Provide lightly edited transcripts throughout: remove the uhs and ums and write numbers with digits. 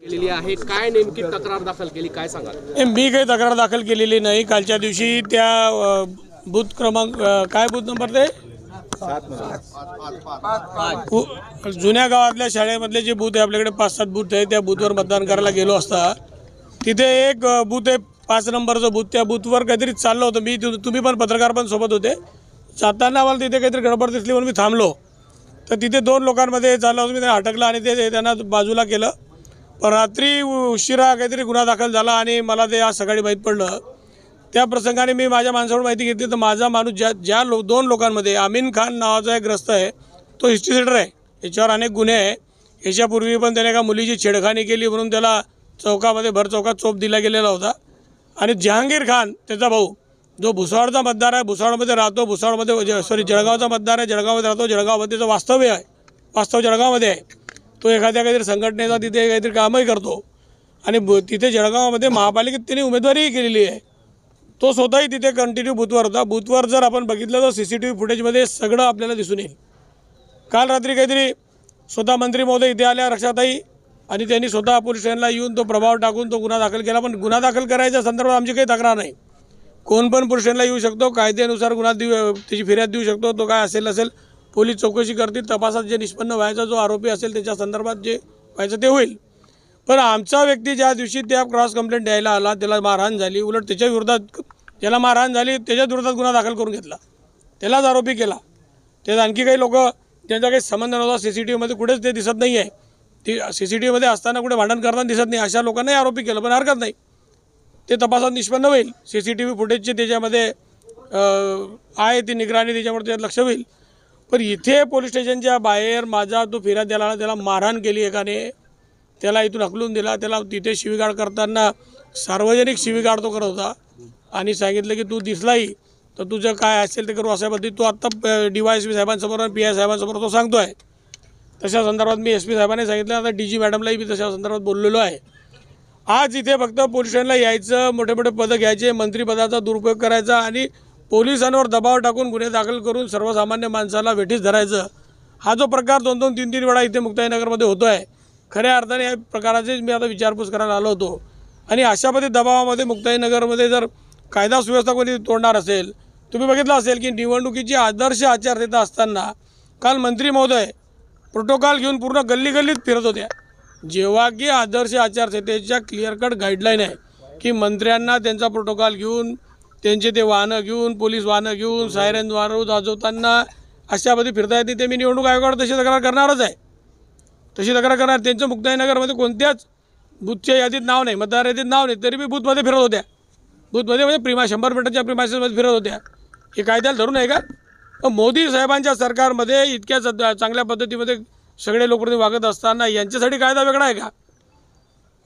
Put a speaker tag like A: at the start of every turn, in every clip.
A: केलेली आहे, काय नेमकी तक्रार दाखल केली, काय सांगाल?
B: मी काही तक्रार दाखल केलेली नाही. कालच्या दिवशी त्या बूथ क्रमांक काय बूथ नंबर ते 7 जुन्या गावातल्या शाळेमधले जे बूथ आहे आपल्याकडे 5-7 बूथ आहे, त्या बूथवर मतदान करायला गेलो असता तिथे एक बूथ आहे 5 नंबरचं बूथ, त्या बूथवर काहीतरी चाललं होतं. मी तुम्ही पण पत्रकार पण सोबत होते. जाताना मला तिथे काहीतरी गडबड दिसली म्हणून मी थांबलो. तर तिथे 2 लोकांमध्ये चाललं होतं, मी त्यांना अटकलं आणि ते त्यांना बाजूला केलं. पण रात्री उशिरा काहीतरी गुन्हा दाखल झाला आणि मला ते आज सकाळी माहीत पडलं. त्या प्रसंगाने मी माझ्या माणसाकडून माहिती घेतली तर माझा माणूस ज्या 2 लोकांमध्ये अमीन खान नावाचा एक ग्रस्त आहे, तो हिस्ट्री सेटर आहे, याच्यावर अनेक गुन्हे आहे. याच्यापूर्वी पण त्याने एका मुलीची छेडखानी केली म्हणून त्याला चौकामध्ये भर चौकात चोप दिला गेलेला होता. आणि जहांगीर खान त्याचा भाऊ जो भुसावळचा मतदार आहे, भुसावळमध्ये राहतो, भुसावळमध्ये जळगावचा मतदार आहे, जळगावमध्ये राहतो, जळगावमध्ये त्याचं वास्तव जळगावमध्ये आहे. तो एखाद्या काहीतरी संघटनेचा तिथे काहीतरी कामही करतो आणि तिथे जळगावमध्ये महापालिकेत त्यांनी उमेदवारीही केलेली आहे. तो स्वतःही तिथे कंटिन्यू बूथवर होता. बूथवर जर आपण बघितलं तर CCTV फुटेजमध्ये सगळं आपल्याला दिसून येईल. काल रात्री काहीतरी स्वतः मंत्री महोदय इथे आल्या रक्षाताई आणि त्यांनी स्वतः पोलीस स्टेशनला येऊन तो प्रभाव टाकून तो गुन्हा दाखल केला. पण गुन्हा दाखल करायच्या संदर्भात आमची काही तक्रार नाही. कोण पण पोलीस स्टेशनला येऊ शकतो, कायद्यानुसार गुन्हा त्याची फिर्याद देऊ शकतो. तो काय असेल पोलीस चौकशी करतील, तपासात जे निष्पन्न व्हायचा जो आरोपी असेल त्याच्या संदर्भात जे व्हायचं ते होईल. पण आमचा व्यक्ती ज्या दिवशी त्या क्रॉस कंप्लेंट द्यायला आला त्याला मारहाण झाली, उलट त्याच्या विरोधात ज्याला मारहाण झाली त्याच्या विरोधात गुन्हा दाखल करून घेतला, त्यालाच आरोपी केला. त्यात आणखी काही लोक त्यांचा काही संबंध नव्हता. CCTVमध्ये कुठेच ते दिसत नाही आहे. ती CCTVमध्ये असताना कुठे भांडण करताना दिसत नाही. अशा लोकांनाही आरोपी केलं पण हरकत नाही, ते तपासात निष्पन्न होईल. CCTV फुटेजचे त्याच्यामध्ये आहे ती निगराणी, त्याच्यामुळे त्यात लक्ष होईल. पण इथे पोलीस स्टेशनच्या बाहेर माझा तो फिर्याद द्यायला त्याला मारहाण केली एकाने, त्याला इथून हकलून दिला. त्याला तिथे शिवीगाळ करताना सार्वजनिक शिवीगाळ तो करत होता आणि सांगितलं की तू दिसलाही तर तुझं काय असेल ते करू अशा पद्धती तो आत्ता DYSP साहेबांसमोर आणि PI साहेबांसमोर तो सांगतो आहे. तशा संदर्भात मी SP साहेबांनी सांगितलं, आता DG मॅडमलाही मी तशा संदर्भात बोललेलो आहे. आज इथे फक्त पोलीस स्टेशनला यायचं, मोठे मोठे पदं घ्यायचे, मंत्रिपदाचा दुरुपयोग करायचा आणि पोलिसांवर दबाव टाकून गुन्हे दाखल करून सर्वसामान्य माणसाला वेठीस धरायचं, हा जो प्रकार 2-2, 3-3 वेळा इथे मुक्ताईनगरमध्ये होतो आहे. खऱ्या अर्थाने या प्रकाराचीच मी आता विचारपूस करायला आलो होतो. आणि अशा पद्धती दबावामध्ये मुक्ताईनगरमध्ये जर कायदा सुव्यवस्था कोणी तोडणार असेल, तुम्ही बघितलं असेल की निवडणुकीची आदर्श आचारसंहिता असताना काल मंत्री महोदय प्रोटोकॉल घेऊन पूर्ण गल्ली गल्लीत फिरत होत्या. जेव्हा की आदर्श आचारसंहितेच्या क्लिअर कट गाईडलाईन आहे की मंत्र्यांना त्यांचा प्रोटोकॉल घेऊन त्यांचे ते वाहनं घेऊन, पोलीस वाहनं घेऊन सायरन वाजवताना अशा पद्धती फिरता येते. ते मी निवडणूक आयोगाकडे तशी तक्रार करणारच आहे, तशी तक्रार करणार. त्यांचं मुक्ताईनगरमध्ये कोणत्याच बूथच्या यादीत नाव नाही, मतदार यादीत नाव नाही, तरी मी बूथमध्ये फिरत होत्या. बूथमध्ये म्हणजे 100 मीटरच्या प्रिमायसेसमध्ये फिरत होत्या. हे कायद्याला धरून आहे का? मोदी साहेबांच्या सरकारमध्ये इतक्या चांगल्या पद्धतीमध्ये सगळे लोक वागत असताना यांच्यासाठी कायदा वेगळा आहे का?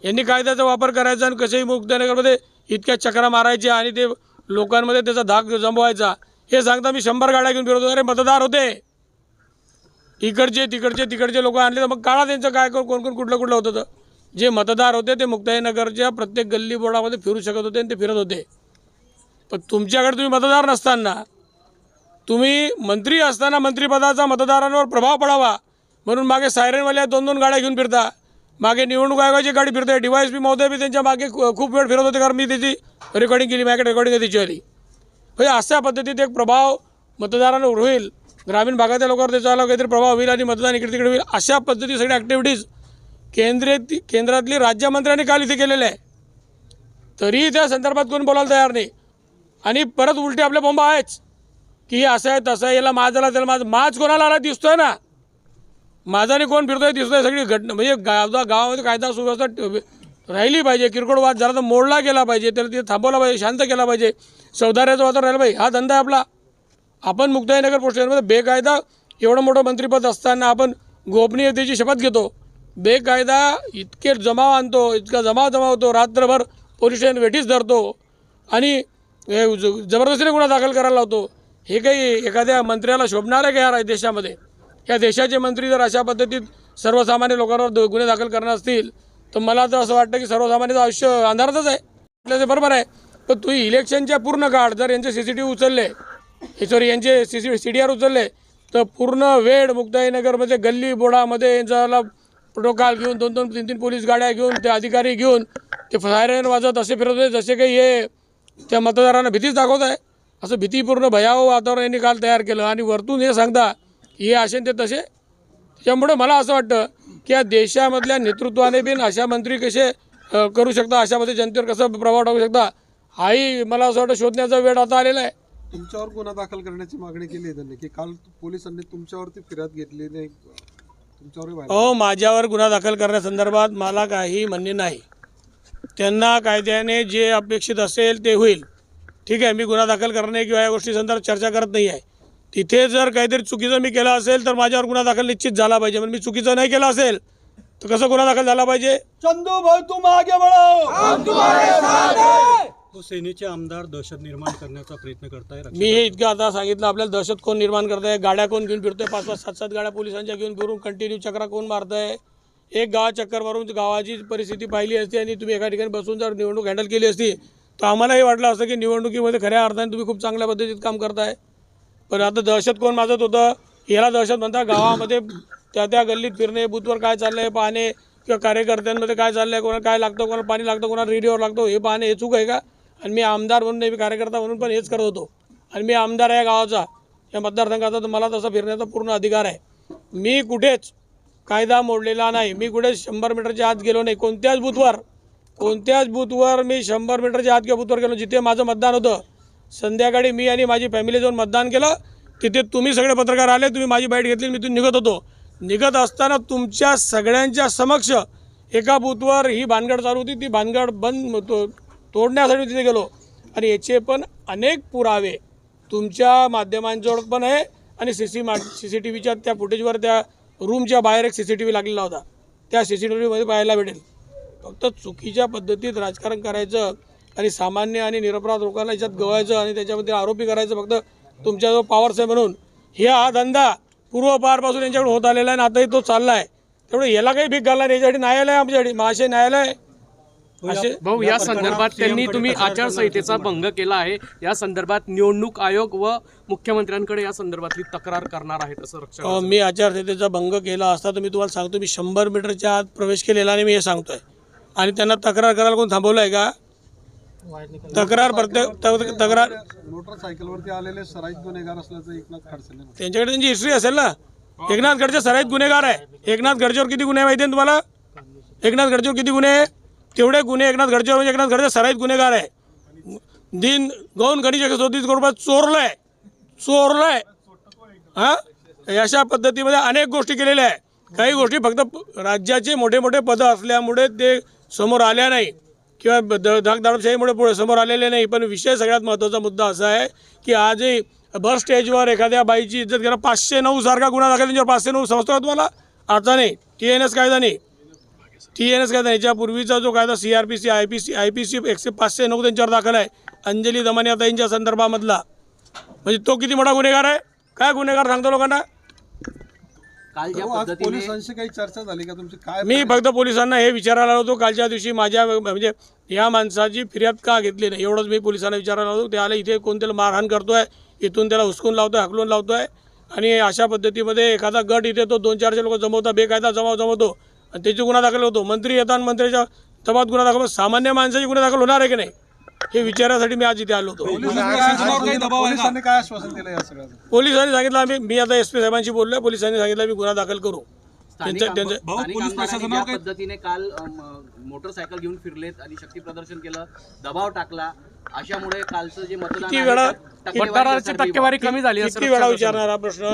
B: यांनी कायद्याचा वापर करायचा आणि कसेही मुक्ताईनगरमध्ये इतक्या चक्रा मारायच्या आणि ते लोकांमध्ये त्याचा धाक जमवायचा. हे सांगता मी 100 गाड्या घेऊन फिरत होतो. अरे मतदार होते, तिकडचे लोक आणले तर मग काळा त्यांचं काय कोण कुठलं होतं. जे मतदार होते ते मुक्ताईनगरच्या प्रत्येक गल्ली बोर्डामध्ये फिरू शकत होते आणि ते फिरत होते. पण तुमच्याकडे तुम्ही मतदार नसताना, तुम्ही मंत्री असताना मंत्रिपदाचा मतदारांवर प्रभाव पडावा म्हणून मागे सायरनवाल्या 2-2 गाड्या घेऊन फिरता, मागे निवडणूक आयोगाची गाडी फिरते, DYSP महोदय बी त्यांच्या मागे खूप वेळ फिरत होते, कारण मी त्याची रेकॉर्डिंग केली, माझ्याकडे रेकॉर्डिंग आहे त्याची आली. म्हणजे अशा पद्धतीत एक प्रभाव मतदारांवर होईल, ग्रामीण भागातील लोकांवर त्याचा काहीतरी प्रभाव होईल आणि मतदान इकडे तिकडे होईल. अशा पद्धती सगळ्या ॲक्टिव्हिटीज केंद्रातली राज्यमंत्र्यांनी काल इथे केलेलं आहे, तरीही त्या संदर्भात कोण बोलायला तयार नाही. आणि परत उलटे आपल्या बोंबा आहेच की हे असं आहे तसं आहे, याला माझाला त्याला माझ कोणाला आला दिसतोय ना, माझाने कोण फिरतोय दिसतोय. सगळी घटना म्हणजे गावामध्ये कायदा सुव्यवस्था राहिली पाहिजे. किरकोळ वाद झाला तर मोडला गेला पाहिजे, त्याला तिथे थांबवला पाहिजे, शांत केला पाहिजे, सौदार्याचं वातावरण राहिलं पाहिजे. हा धंदा आहे आपला. आपण मुक्ताईनगर पोलीस स्टेशनमध्ये बेकायदा एवढं मोठं मंत्रिपद असताना आपण गोपनीयतेची शपथ घेतो, बेकायदा इतके जमाव आणतो, इतका जमाव होतो, रात्रभर पोलीस स्टेशन वेठीस धरतो आणि जबरदस्तीने गुन्हा दाखल करायला लावतो. हे काही एखाद्या मंत्र्याला शोभणार आहे का या देशामध्ये? या देशाचे मंत्री जर अशा पद्धतीत सर्वसामान्य लोकांवर गुन्हे दाखल करणार असतील तर मला तर असं वाटतं की सर्वसामान्याचं आयुष्य अंधारातच आहे. आपल्याचं बरोबर आहे, पण तुम्ही इलेक्शनच्या पूर्ण काळ जर यांचे CCTV उचलले, यांचे CDR उचलले तर पूर्ण वेळ मुक्ताईनगरमध्ये गल्ली बोर्डामध्ये यांचा प्रोटोकॉल घेऊन 2-2, 3-3 पोलीस गाड्या घेऊन ते अधिकारी घेऊन ते सायरन वाजत असे फिरत होते जसे काही हे त्या मतदारांना भीतीच दाखवत आहे. असं भीतीपूर्ण भयावह वातावरण यांनी काल तयार केलं आणि वरतून हे सांगता हे असे ते तसे. त्यामुळे मला असं वाटतं की या देशामधल्या नेतृत्वाने बिन अशा मंत्री कसे करू शकता, अशामध्ये जनतेवर कसा प्रभाव टाकू शकता, हाही मला असं वाटतं शोधण्याचा वेळ आता आलेला आहे.
C: तुमच्यावर गुन्हा दाखल करण्याची मागणी केली आहे त्यांनी की काल पोलिसांनी तुमच्यावरती फिर्याद घेतली नाही, तुमच्यावर
B: माझ्यावर गुन्हा दाखल करण्यासंदर्भात मला काही म्हणणे नाही. त्यांना कायद्याने जे अपेक्षित असेल ते होईल. ठीक आहे, मी गुन्हा दाखल करणे किंवा या गोष्टी संदर्भात चर्चा करत नाही आहे. तिथे जर काहीतरी चुकीचं मी केलं असेल तर माझ्यावर गुन्हा दाखल निश्चित झाला पाहिजे. पण मी चुकीचं नाही केलं असेल तर कसं गुन्हा दाखल झाला पाहिजे.
D: चंदू भाई तुम आगे बढ़ो, हम तुम्हारे साथ हैं. तो सेनेचे आमदार दहशत निर्माण करण्याचा प्रयत्न करताय.
B: मी हे इतकं आता सांगितलं, आपल्याला दहशत कोण निर्माण करताय, गाड्या कोण घेऊन फिरतोय, 5-5, 7-7 गाड्या पोलिसांच्या घेऊन फिरून कंटिन्यू चक्रा कोण मारताय. एक गावात चक्कर मारून गावाची परिस्थिती पाहिली असती आणि तुम्ही एका ठिकाणी बसून जर निवडणूक हँडल केली असती तर आम्हालाही वाटलं असतं की निवडणुकीमध्ये खऱ्या अर्थाने तुम्ही खूप चांगल्या पद्धतीत काम करताय. पण आता दहशत कोण माजत होतं, याला दहशत म्हणता. गावामध्ये त्या गल्लीत फिरणे, बूथवर काय चाललं आहे पाहणे किंवा कार्यकर्त्यांमध्ये काय चाललं आहे, कोणाला काय लागतं, कोणाला पाणी लागतं, कोणाला रेडिओवर लागतो हे पाहणे, हे चूक आहे का. आणि मी आमदार म्हणून नाही, मी कार्यकर्ता म्हणून पण हेच करत होतो. आणि मी आमदार आहे गावाचा, या मतदारसंघाचा, तर मला तसा फिरण्याचा पूर्ण अधिकार आहे. मी कुठेच कायदा मोडलेला नाही. मी कुठे 100 मीटरच्या आत गेलो नाही. कोणत्याच बूथवर मी 100 मीटरच्या आत किंवा बूथवर गेलो जिथे माझं मतदान होतं. संध्याकाळी मी आणि माझी फॅमिली जाऊन मतदान केलं. तिथे तुम्ही सगळे पत्रकार आले, तुम्ही माझी बाईट घेतली, मी तिथून निघत होतो. निघत असताना तुमच्या सगळ्यांच्या समक्ष एका बूथवर ही भानगड चालू होती. ती भानगड बंद तोडण्यासाठी तिथे गेलो आणि याचे पण अनेक पुरावे तुमच्या माध्यमांजवळ पण आहे. आणि CCTVच्या त्या फुटेजवर त्या रूमच्या बाहेर एक CCTV लागलेला होता. त्या CCTVमध्ये पाहायला भेटेल. फक्त चुकीच्या पद्धतीत राजकारण करायचं आणि सामान्य आणि निरपराध लोकांना याच्यात गवायचं आणि त्याच्यामध्ये आरोपी करायचं फक्त तुमच्याजवळ पॉवर्स आहे म्हणून, हा धंदा पूर्वपारपासून यांच्याकडे होत आलेला आहे आणि आताही तो चालला आहे. त्यामुळे याला काही भीक घालणार नाही. याच्यासाठी न्यायालय, आमच्यासाठी महाशय न्यायालय.
A: भाऊ, या संदर्भात त्यांनी तुम्ही आचारसंहितेचा भंग केला आहे, या संदर्भात निवडणूक आयोग व मुख्यमंत्र्यांकडे या संदर्भातली तक्रार करणार आहेत असं रक्षण.
B: मी आचारसंहितेचा भंग केला असता तर मी तुम्हाला सांगतो, मी 100 मीटरच्या आत प्रवेश केलेला आणि मी हे सांगतोय. आणि त्यांना तक्रार करायला कोण थांबवलं आहे का. तक्रार
C: मोटरसायकलवरती आलेले सराईत गुन्हेगार असल्याचं एकनाथ खडसे
B: त्यांच्याकडे त्यांची हिस्ट्री असेल ना. एकनाथ खडसे सराईत गुन्हेगार आहे. एकनाथ खडसेवर किती गुन्हे माहिती आहे तुम्हाला. एकनाथ खडसेवर किती गुन्हे, तेवढे गुन्हे एकनाथ खडसेवर. म्हणजे एकनाथ खडसे सराईत गुन्हेगार आहे. दिन गौण खनिज 137 करोड रुपये चोरलंय. हां, अशा पद्धतीमध्ये अनेक गोष्टी केलेल्या आहे. काही गोष्टी फक्त राज्याचे मोठे मोठे पदं असल्यामुळे ते समोर आल्या नाही किंवा धाकधडपशाहीमुळे पुढे समोर आलेले नाही. पण विषय सगळ्यात महत्त्वाचा मुद्दा असा आहे की आजही बस स्टेजवर एखाद्या बाईची इज्जत केला, 509 सारखा गुन्हा दाखल त्यांच्यावर. 509 समजतो का तुम्हाला. आता नाही, TNS कायदा नाही. याच्यापूर्वीचा जो कायदा CRPC IPC 509 त्यांच्यावर दाखल आहे अंजली दमानियाताईंच्या संदर्भामधला. म्हणजे तो किती मोठा गुन्हेगार आहे. काय गुन्हेगार सांगतो लोकांना.
C: पोलिसांशी काही चर्चा झाली का तुमची. काय
B: मी फक्त पोलिसांना हे विचारायला होतो कालच्या दिवशी माझ्या म्हणजे या माणसाची फिर्याद का घेतली नाही एवढंच मी पोलिसांना विचारायला होतो. ते आले इथे कोण त्याला मारहाण करतोय, इथून त्याला हुसकून लावतोय, हकलून लावतोय. आणि अशा पद्धतीमध्ये एखादा गट इथे तो 2-4 लोक जमवता, बेकायदा जमवतो आणि त्याची गुन्हा दाखल होतो. मंत्री येतात, मंत्र्याच्या दबावात गुन्हा दाखल. सामान्य माणसाची गुन्हा दाखल होणार आहे की नाही हे विचारासाठी मी आज इथे आलो होतो.
C: पोलिसांनी काय आश्वासन दिलं या सगळ्याचं.
B: पोलिसांनी सांगितलं, मी आता SP साहेबांशी बोललोय, पोलिसांनी सांगितलं मी गुन्हा दाखल करू.
E: पद्धतीने काल मोटरसायकल घेऊन फिरलेत आणि शक्ती प्रदर्शन केलं, दबाव टाकला, अशामुळे कालचं जे
A: मतदानाची टक्केवारी कमी झाली.
B: किती वेळा विचारणार हा प्रश्न.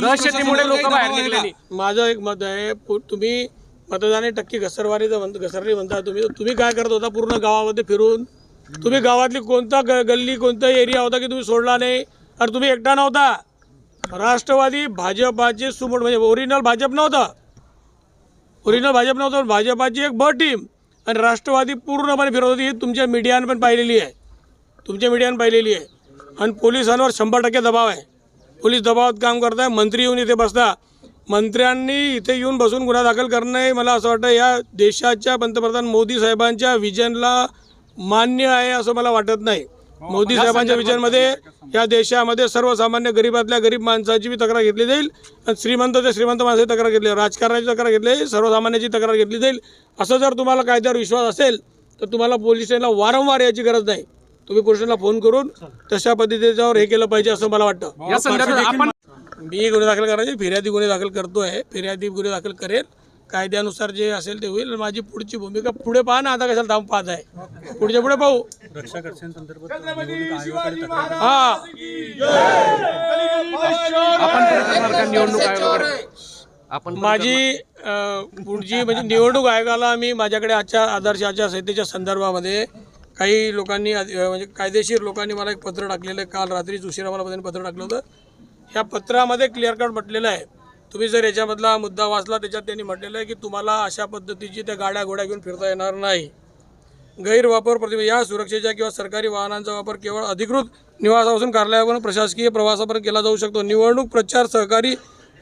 A: दहशतीमुळे लोक बाहेर निघले.
B: माझं एक मत आहे, तुम्ही मतदानाची टक्के घसरली म्हणता. तुम्ही काय करत होता पूर्ण गावामध्ये फिरून. तुम्ही गावातली कोणता गल्ली कोणता एरिया होता की तुम्ही सोडला नाही. अरे तुम्ही एकटा नव्हता. राष्ट्रवादी भाजपाचे सुमोट म्हणजे ओरिजिनल भाजप नव्हतं, पण भाजपाची एक ब टीम आणि राष्ट्रवादी पूर्णपणे फिरत होती. ही तुमच्या मीडियाने पण पाहिलेली आहे, आणि पोलिसांवर 100% दबाव आहे. पोलीस दबावात काम करत आहे. मंत्री येऊन इथे बसता. मंत्र्यांनी इथे येऊन बसून गुन्हा दाखल करणे मला असं वाटतं या देशाच्या पंतप्रधान मोदी साहेबांच्या विजनला मान्य आहे असं मला वाटत नाही. मोदी साहेबांच्या विजनमध्ये या देशामध्ये सर्वसामान्य गरीबातल्या गरीब माणसाची बी तक्रार घेतली जाईल आणि श्रीमंत ते श्रीमंत माणसाची तक्रार घेतली जाईल, राजकारणाची तक्रार घेतली जाईल, सर्वसामान्याची तक्रार घेतली जाईल. असं जर तुम्हाला कायद्यावर विश्वास असेल तर तुम्हाला पोलीस स्टेशनला वारंवार याची गरज नाही. तुम्ही पोलीस स्टेशनला फोन करून तशा पद्धतीच्यावर हे केलं पाहिजे असं मला वाटतं.
A: या संदर्भात आपण
B: मी गुन्हे दाखल करायचे, फिर्यादी गुन्हे दाखल करतोय, फिर्यादी गुन्हे दाखल करेल, कायद्यानुसार जे असेल ते होईल. माझी पुढची भूमिका पुढे पहा ना, आता कशाला थांब पाहत आहे, पुढच्या पुढे पाहू.
D: रक्षा खर्चांसंदर्भात निवडणूक आयोगाकडे तक्रार
B: हा
A: आपण पुढे करणार का निवडणूक आयोगाकडे? आपण
B: माझी पुढची म्हणजे निवडणूक आयोगाला मी माझ्याकडे आदर्श आचारसंहितेच्या संदर्भामध्ये काही लोकांनी म्हणजे कायदेशीर लोकांनी मला एक पत्र टाकलेलं आहे. काल रात्रीच उशिरा मला त्यांनी पत्र टाकलं होतं. ह्या पत्रामध्ये क्लिअर कट म्हटलेलं आहे, तुम्ही जर याच्यामधला मुद्दा वाचला त्याच्यात त्यांनी म्हटलेलं आहे की तुम्हाला अशा पद्धतीची त्या गाड्या घोड्या घेऊन फिरता येणार नाही. गैरवापर या सुरक्षेच्या किंवा सरकारी वाहनांचा वापर केवळ अधिकृत निवासापासून कार्यालयावरून प्रशासकीय प्रवासापर्यंत केला जाऊ शकतो. निवडणूक प्रचार सहकारी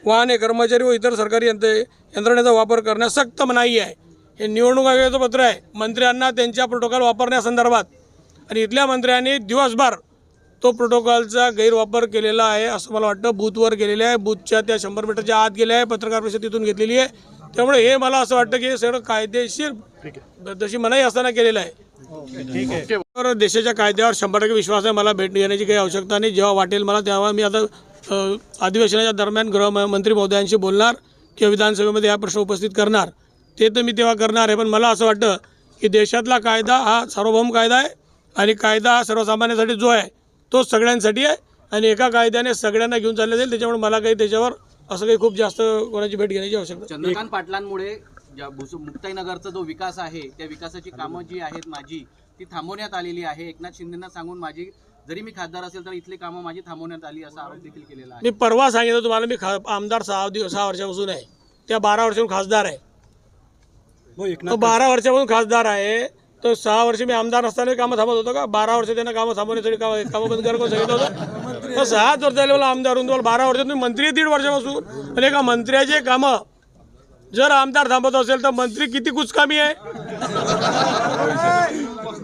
B: वाहने कर्मचारी व इतर सरकारी यंत्रणेचा वापर करण्यास सक्त मनाई आहे. हे निवडणूक आयोगाचं पत्र आहे मंत्र्यांना त्यांच्या प्रोटोकॉल वापरण्यासंदर्भात. आणि इथल्या मंत्र्यांनी दिवसभर तो प्रोटोकॉलचा गैरवापर केलेला आहे असं मला वाटतं. बूथवर गेलेले आहे, बूथच्या त्या 100 मीटरच्या आत गेले आहे, पत्रकार परिषद तिथून घेतलेली आहे. त्यामुळे हे मला असं वाटतं की हे सगळं कायदेशीर तशी मनाई असताना केलेलं आहे. तर देशाच्या कायद्यावर 100% विश्वास आहे. मला भेट घेण्याची काही आवश्यकता नाही. जेव्हा वाटेल मला तेव्हा मी आता अधिवेशनाच्या दरम्यान गृहमंत्री महोदयांशी बोलणार किंवा विधानसभेमध्ये हा प्रश्न उपस्थित करणार, ते तर मी तेव्हा करणार आहे. पण मला असं वाटतं की देशातला कायदा हा सार्वभौम कायदा आहे आणि कायदा हा सर्वसामान्यांसाठी जो आहे तो सगळ्यांसाठी आहे आणि एका कायद्याने सगळ्यांना घेऊन चालले जाईल. त्याच्यामुळे मला काही त्याच्यावर असं काही खूप जास्त कोणाची भेट घेण्याची आवश्यकता.
E: चंद्रकांत पाटलांमुळे मुक्ताईनगरचा जो विकास आहे त्या विकासाची कामं जी आहेत माझी ती थांबवण्यात आलेली आहे. एकनाथ शिंदेंना सांगून माझी जरी मी खासदार असेल तर इथली कामं माझी थांबवण्यात आली असा आरोप देखील केलेला आहे.
B: मी परवा सांगितलं तुम्हाला, मी आमदार 6 वर्षापासून आहे, त्या 12 वर्षापासून खासदार आहे. तो 12 वर्षापासून खासदार आहे, तो 6 वर्ष मी आमदार असताना कामं थांबत होतो का? 12 वर्ष त्यांना कामं थांबवण्यासाठी कामं बंद करून सांगितलं होतं. तर 6 वर्ष झाले मला आमदार होऊन, 12 वर्ष तुम्ही मंत्री 1.5 वर्षापासून. आणि एका मंत्र्याचे कामं जर आमदार थांबत असेल तर मंत्री किती कुचकामी आहे.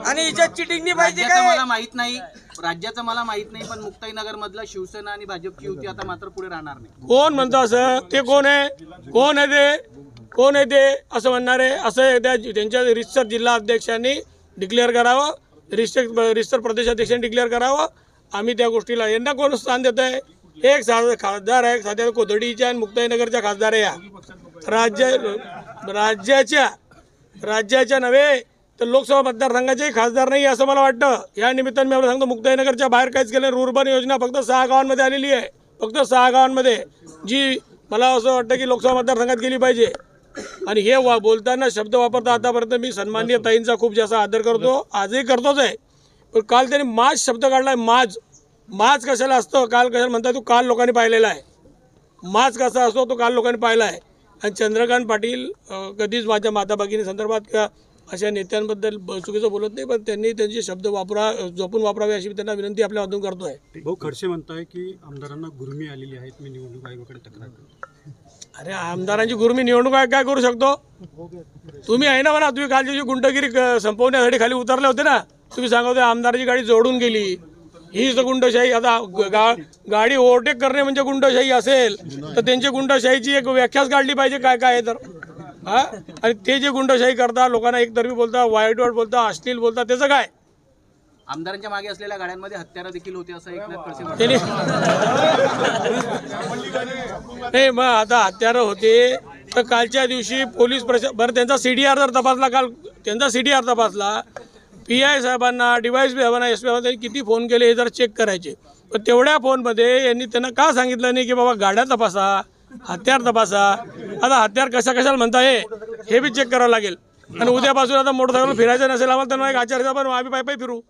F: आणि हिच्यात चिटिंग नाही पाहिजे
E: राज्याचं
F: काय?
E: मला माहित नाही, राज्याचं मला माहित नाही, पण मुक्ताईनगर मधलं शिवसेना आणि भाजपची युती आता मात्र पुढे राहणार नाही.
B: कोण म्हणतं असं? ते कोण आहे? कोण आहे ते? कोण आहे ते असं म्हणणारे? असं त्यांच्या रिस्टर जिल्हा अध्यक्षांनी डिक्लेअर करावं, रिस्टर प्रदेशाध्यक्षांनी डिक्लेअर करावं. आम्ही त्या गोष्टीला यांना कोण स्थान देत आहे? एक खासदार आहे, साध्या कोथडीच्या आणि मुक्ताईनगरच्या खासदार आहे. राज्याच्या नव्हे तर लोकसभा मतदारसंघाचेही खासदार नाही असं मला वाटतं. या निमित्ताने मी आपल्याला सांगतो, मुक्ताईनगरच्या बाहेर काहीच केलं. रुर्बन योजना फक्त 6 गावांमध्ये आलेली आहे, फक्त 6 गावांमध्ये, जी मला असं वाटतं की लोकसभा मतदारसंघात गेली पाहिजे. आणि हे बोलताना शब्द वापरता आतापर्यंत मी सन्माननीय ताईंचा खूप जास्त आदर करतो, आजही करतोच आहे. पण काल त्यांनी माज शब्द काढला आहे. माज कशाला असतं? काल कशाला म्हणतात? तो काल लोकांनी पाहिलेला आहे. माज कसा असतो तो काल लोकांनी पाहिला आहे. आणि चंद्रकांत पाटील कधीच माझ्या माता भगिनी संदर्भात किंवा अशा नेत्यांबद्दल चुकीचं बोलत नाही, पण त्यांनी त्यांचे शब्द जपून वापरावे अशी त्यांना विनंती आपल्या हातून करतो आहे.
D: भाऊ खडसे म्हणताय की आमदारांना गुरमी आलेली आहेत, मी निवडणूक आयोगाकडे तक्रार करतो.
B: अरे आमदारांची गुरमी निवडणूक आयोग काय करू शकतो? तुम्ही आहे ना म्हणा, तुम्ही कालची जी गुंडगिरी संपवण्यासाठी खाली उतरले होते ना, तुम्ही सांगा होते आमदाराची गाडी जोडून गेली, हीच गुंडशाही. आता गाडी ओव्हरटेक करणे म्हणजे गुंडशाही असेल तर त्यांची गुंडशाहीची एक व्याख्याच काढली पाहिजे काय काय आहे तर. हा, आणि ते जे गुंडशाही करता, लोकांना एकतर्फी बोलता, वाईट बोलता, अश्लील बोलता, त्याचं काय?
E: आमदारांच्या मागे असलेल्या गाड्यांमध्ये हत्यारं देखील होते असं एकनाथ खडसे म्हणतात.
B: नाही मग आता हत्यारं होते तर कालच्या दिवशी पोलीस बरं त्यांचा CDR जर तपासला, काल त्यांचा CDR तपासला, PI साहेबांना, DYSP साहेबांना, SP साहेबांना त्यांनी किती फोन केले हे जर चेक करायचे. पण तेवढ्या फोनमध्ये यांनी त्यांना का सांगितलं नाही की बाबा गाड्या तपासा, हत्यार तपासा. आता हत्यार कशाला म्हणता हे बी चेक करावं लागेल. आणि उद्यापासून आता मोटरसायकल फिरायचं नसेल आम्हाला तर एक आचार्य साहेब आम्ही पायी फिरू.